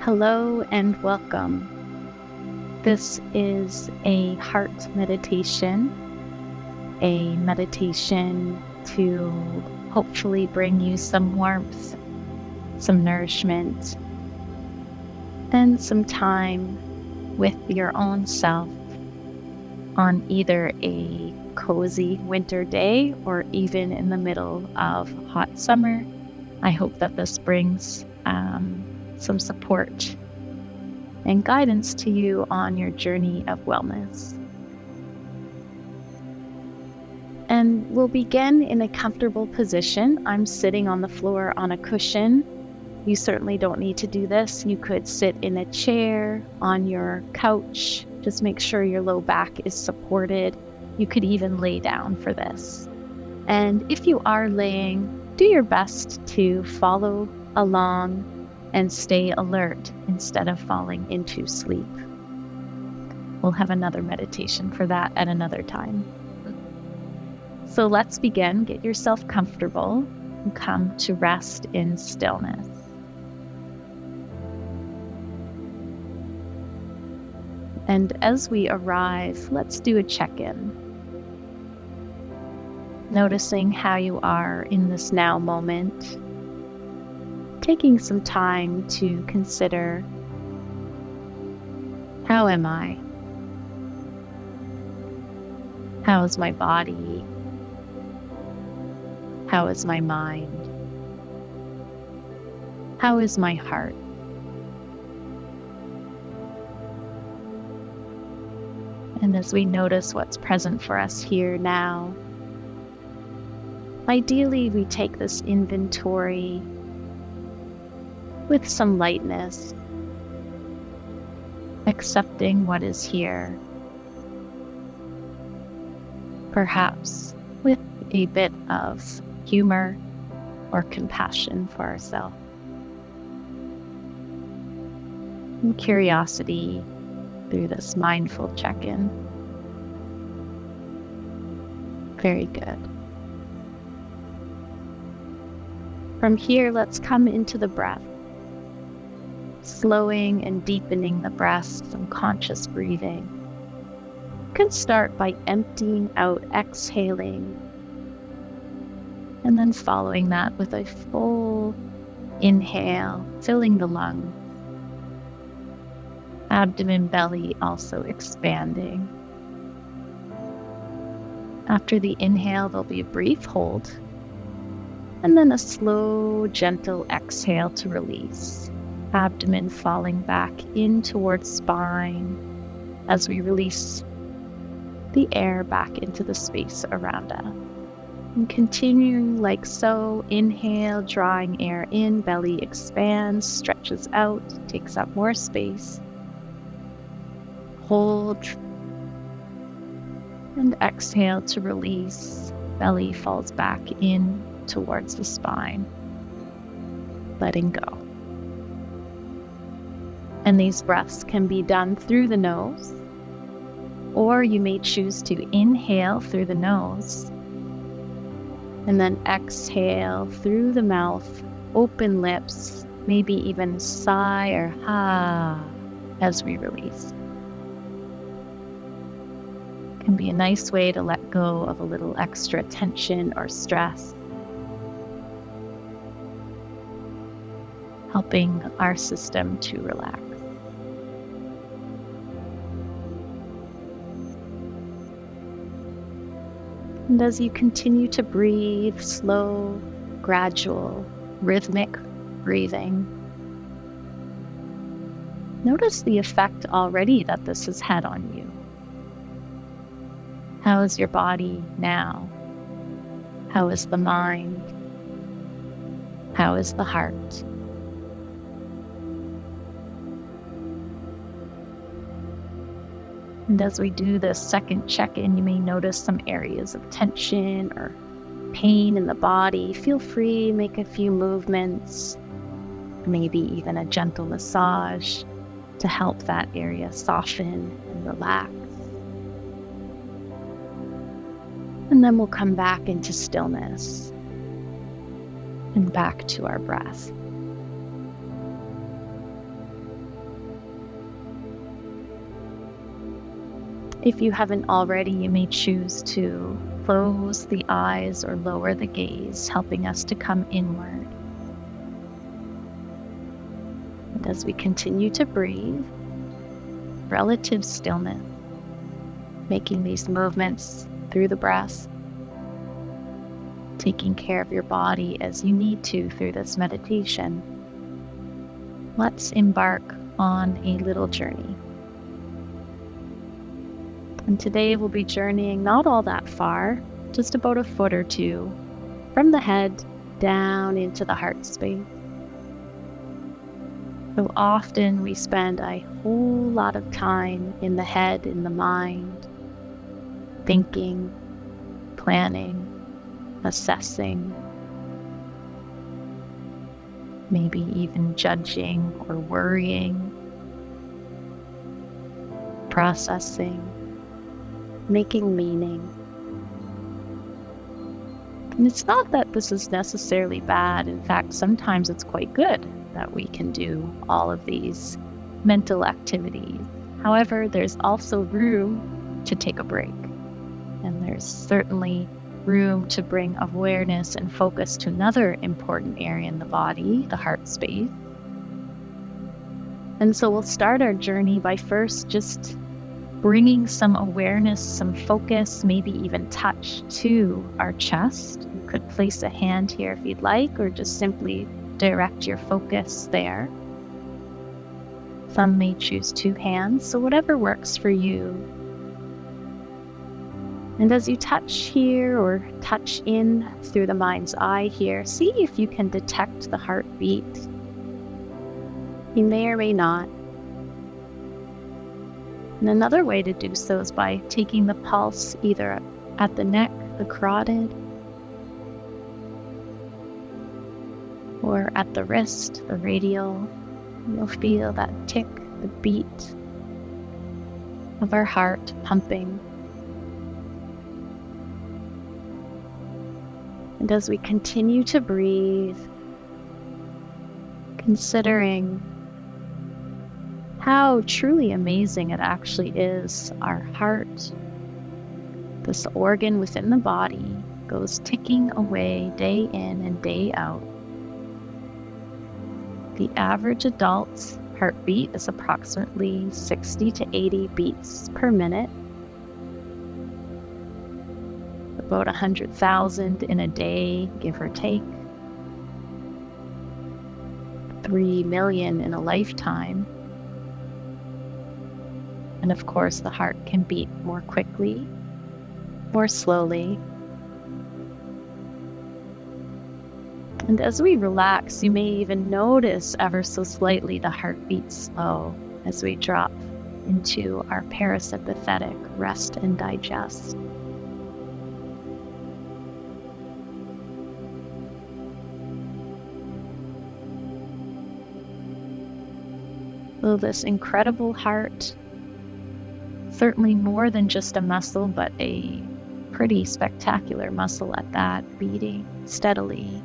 Hello and welcome. This is a heart meditation, a meditation to hopefully bring you some warmth, some nourishment, and some time with your own self on either a cozy winter day or even in the middle of hot summer. I hope that this brings some support and guidance to you on your journey of wellness. And we'll begin in a comfortable position. I'm sitting on the floor on a cushion. You certainly don't need to do this. You could sit in a chair, on your couch. Just make sure your low back is supported. You could even lay down for this. And if you are laying, do your best to follow along and stay alert instead of falling into sleep. We'll have another meditation for that at another time. So let's begin. Get yourself comfortable and come to rest in stillness. And as we arrive, let's do a check-in. Noticing how you are in this now moment. Taking some time to consider, how am I? How is my body? How is my mind? How is my heart? And as we notice what's present for us here now, ideally we take this inventory with some lightness, accepting what is here, perhaps with a bit of humor or compassion for ourselves, and curiosity through this mindful check-in. Very good. From here, let's come into the breath. Slowing and deepening the breath, some conscious breathing. You can start by emptying out, exhaling, and then following that with a full inhale, filling the lungs. Abdomen, belly also expanding. After the inhale, there'll be a brief hold, and then a slow, gentle exhale to release. Abdomen falling back in towards spine as we release the air back into the space around us. And continuing like so, inhale, drawing air in, belly expands, stretches out, takes up more space. Hold, and exhale to release. Belly falls back in towards the spine, letting go. And these breaths can be done through the nose, or you may choose to inhale through the nose and then exhale through the mouth, open lips, maybe even sigh or ha as we release. Can be a nice way to let go of a little extra tension or stress, helping our system to relax. And as you continue to breathe, slow, gradual, rhythmic breathing, notice the effect already that this has had on you. How is your body now? How is the mind? How is the heart? And as we do this second check-in, you may notice some areas of tension or pain in the body. Feel free, make a few movements, maybe even a gentle massage to help that area soften and relax. And then we'll come back into stillness and back to our breath. If you haven't already, you may choose to close the eyes or lower the gaze, helping us to come inward. And as we continue to breathe, relative stillness, making these movements through the breath, taking care of your body as you need to through this meditation. Let's embark on a little journey. And today we'll be journeying not all that far, just about a foot or two, from the head down into the heart space. So often we spend a whole lot of time in the head, in the mind, thinking, planning, assessing, maybe even judging or worrying, processing, making meaning. And it's not that this is necessarily bad. In fact, sometimes it's quite good that we can do all of these mental activities. However, there's also room to take a break. And there's certainly room to bring awareness and focus to another important area in the body, the heart space. And so we'll start our journey by first just bringing some awareness, some focus, maybe even touch to our chest. You could place a hand here if you'd like, or just simply direct your focus there. Some may choose 2 hands, so whatever works for you. And as you touch here or touch in through the mind's eye here, see if you can detect the heartbeat. You may or may not. And another way to do so is by taking the pulse either at the neck, the carotid, or at the wrist, the radial. You'll feel that tick, the beat of our heart pumping. And as we continue to breathe, considering how truly amazing it actually is, our heart, this organ within the body, goes ticking away day in and day out. The average adult's heartbeat is approximately 60 to 80 beats per minute. About 100,000 in a day, give or take. 3 million in a lifetime. And of course, the heart can beat more quickly, more slowly. And as we relax, you may even notice ever so slightly the heartbeat slow as we drop into our parasympathetic rest and digest. So this incredible heart, certainly more than just a muscle, but a pretty spectacular muscle at that, beating steadily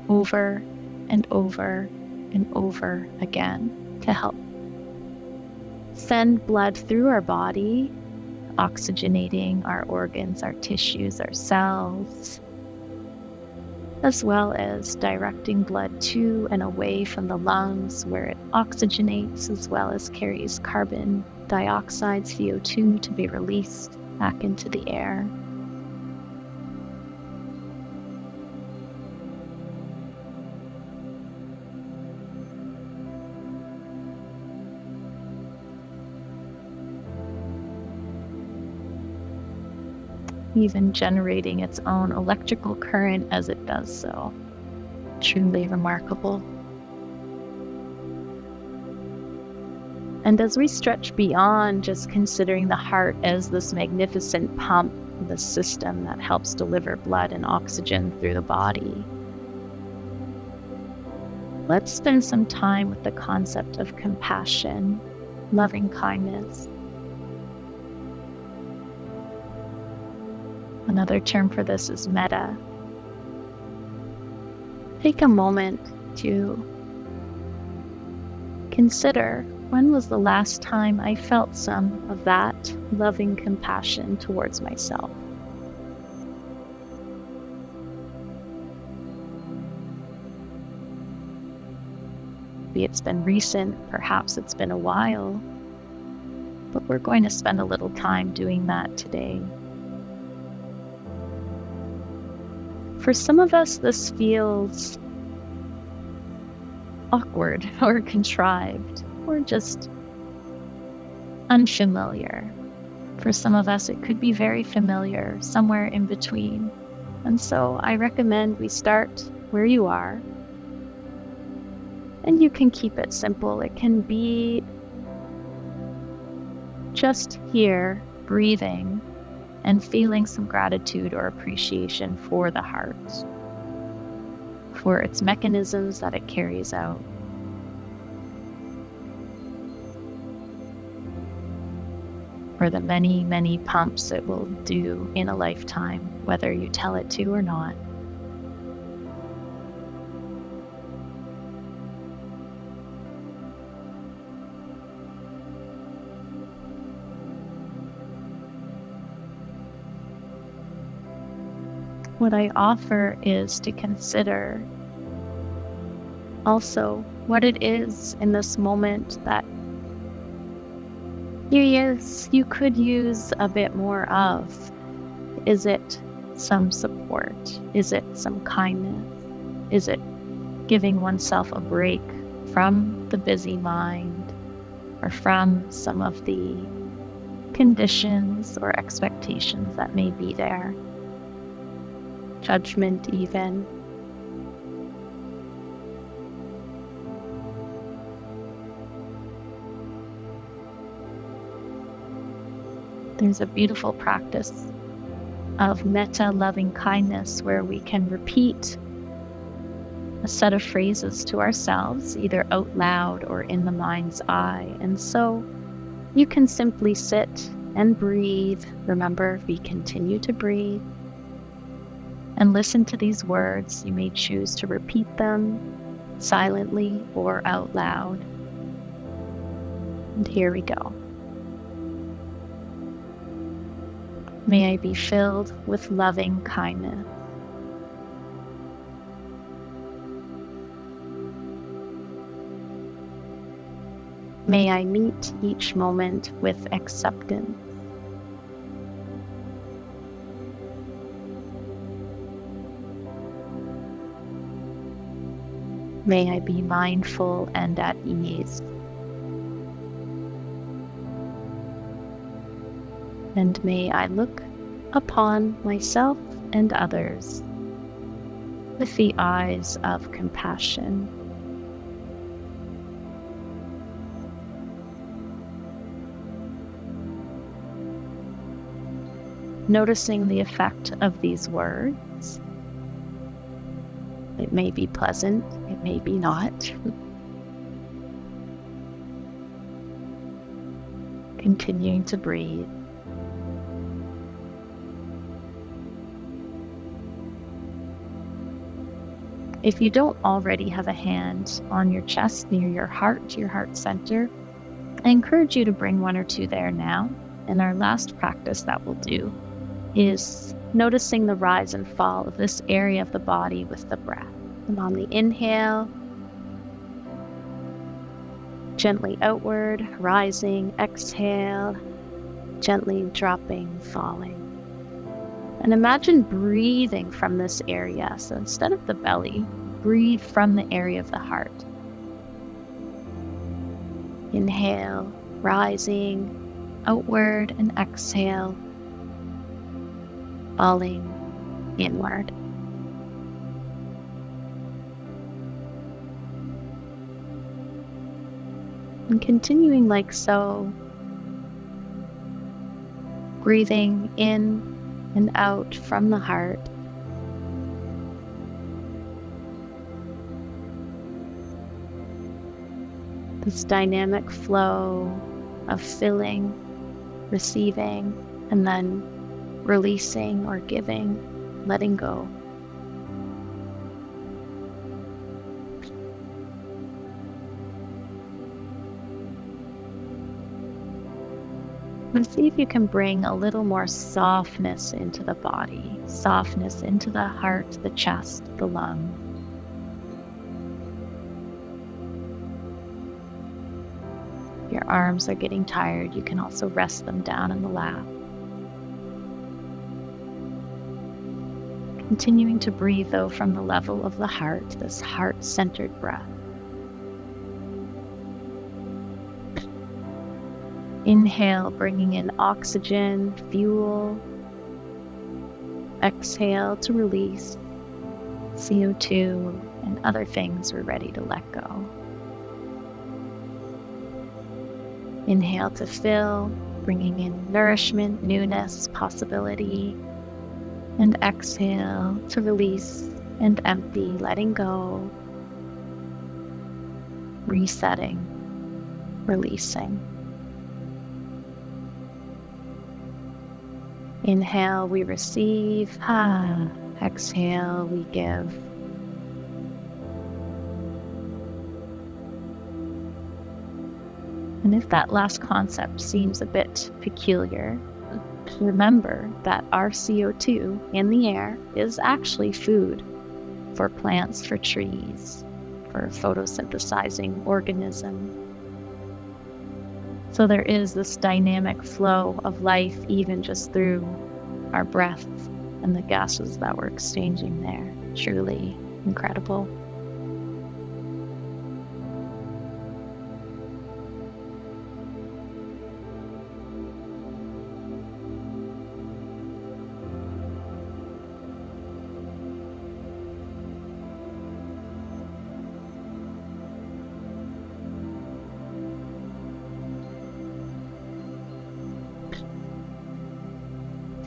over and over and over again to help send blood through our body, oxygenating our organs, our tissues, our cells, as well as directing blood to and away from the lungs where it oxygenates, as well as carries carbon dioxide, CO2, to be released back into the air. Even generating its own electrical current as it does so. Truly remarkable. And as we stretch beyond just considering the heart as this magnificent pump, the system that helps deliver blood and oxygen through the body, let's spend some time with the concept of compassion, loving kindness. Another term for this is metta. Take a moment to consider When was the last time I felt some of that loving compassion towards myself? Maybe it's been recent, perhaps it's been a while, but we're going to spend a little time doing that today. For some of us, this feels awkward or contrived or just unfamiliar. For some of us, it could be very familiar, somewhere in between. And so I recommend we start where you are. And you can keep it simple. It can be just here, breathing, and feeling some gratitude or appreciation for the heart, for its mechanisms that it carries out. For the many, many pumps it will do in a lifetime, whether you tell it to or not. What I offer is to consider also what it is in this moment that you could use a bit more of. Is it some support? Is it some kindness? Is it giving oneself a break from the busy mind or from some of the conditions or expectations that may be there? Judgment even. There's a beautiful practice of metta, loving kindness, where we can repeat a set of phrases to ourselves, either out loud or in the mind's eye. And so you can simply sit and breathe. Remember, we continue to breathe. And listen to these words. You may choose to repeat them silently or out loud. And here we go. May I be filled with loving kindness. May I meet each moment with acceptance. May I be mindful and at ease. And may I look upon myself and others with the eyes of compassion. Noticing the effect of these words. It may be pleasant, it may be not. Continuing to breathe. If you don't already have a hand on your chest near your heart center, I encourage you to bring one or two there now. And our last practice that we'll do is noticing the rise and fall of this area of the body with the breath. And on the inhale, gently outward, rising, exhale, gently dropping, falling. And imagine breathing from this area. So instead of the belly, breathe from the area of the heart. Inhale, rising, outward, and exhale, falling inward. And continuing like so, breathing in and out from the heart. This dynamic flow of filling, receiving, and then releasing or giving, letting go. And see if you can bring a little more softness into the body, softness into the heart, the chest, the lung. If your arms are getting tired, you can also rest them down in the lap. Continuing to breathe, though, from the level of the heart, this heart-centered breath. Inhale, bringing in oxygen, fuel. Exhale to release CO2 and other things we're ready to let go. Inhale to fill, bringing in nourishment, newness, possibility. And exhale to release and empty, letting go, resetting, releasing. Inhale, we receive. Exhale, we give. And if that last concept seems a bit peculiar, remember that our CO2 in the air is actually food for plants, for trees, for photosynthesizing organisms. So there is this dynamic flow of life even just through our breath and the gases that we're exchanging there. Truly incredible.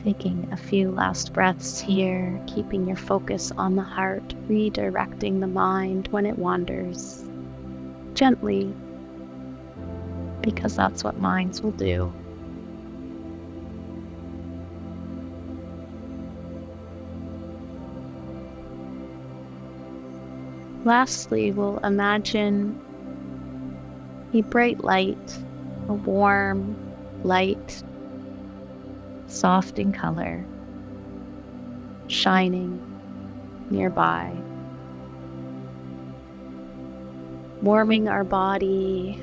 Taking a few last breaths here, keeping your focus on the heart, redirecting the mind when it wanders, gently, because that's what minds will do. Lastly, we'll imagine a bright light, a warm light, soft in color, shining nearby, warming our body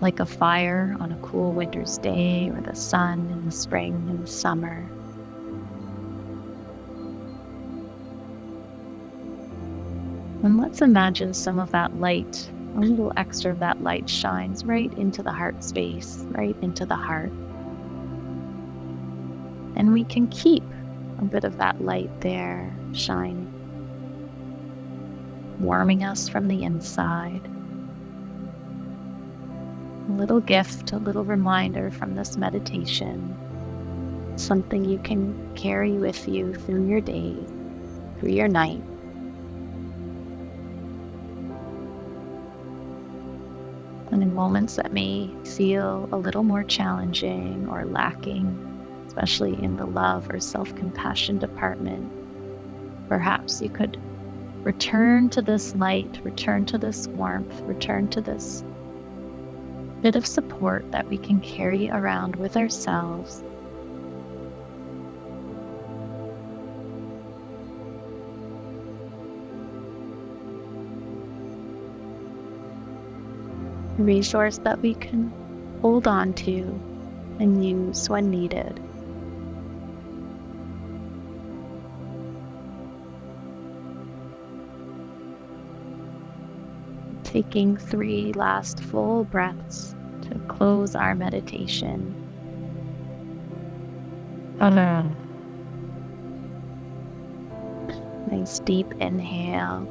like a fire on a cool winter's day, or the sun in the spring and the summer. And let's imagine some of that light, a little extra of that light shines right into the heart space, right into the heart. And we can keep a bit of that light there shining, warming us from the inside. A little gift, a little reminder from this meditation, something you can carry with you through your day, through your night. And in moments that may feel a little more challenging or lacking, especially in the love or self-compassion department, perhaps you could return to this light, return to this warmth, return to this bit of support that we can carry around with ourselves. A resource that we can hold on to and use when needed. Taking 3 last full breaths to close our meditation. Nice deep inhale.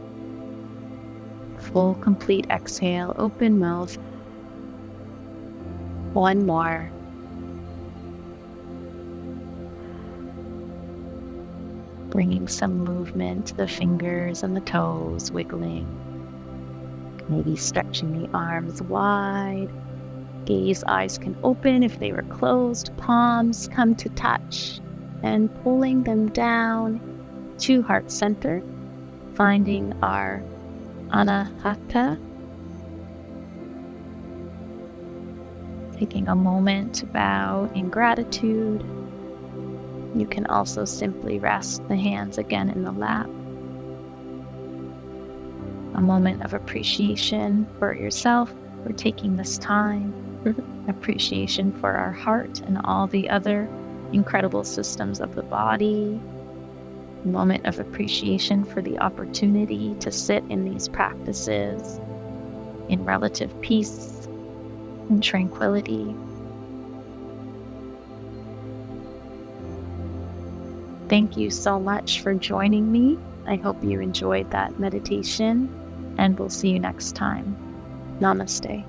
Full complete exhale, open mouth. One more. Bringing some movement to the fingers and the toes, wiggling. Maybe stretching the arms wide. Gaze, eyes can open if they were closed. Palms come to touch and pulling them down to heart center, finding our Anahata. taking a moment to bow in gratitude. You can also simply rest the hands again in the lap. A moment of appreciation for yourself for taking this time, appreciation for our heart and all the other incredible systems of the body, a moment of appreciation for the opportunity to sit in these practices in relative peace and tranquility. Thank you so much for joining me. I hope you enjoyed that meditation, and we'll see you next time. Namaste.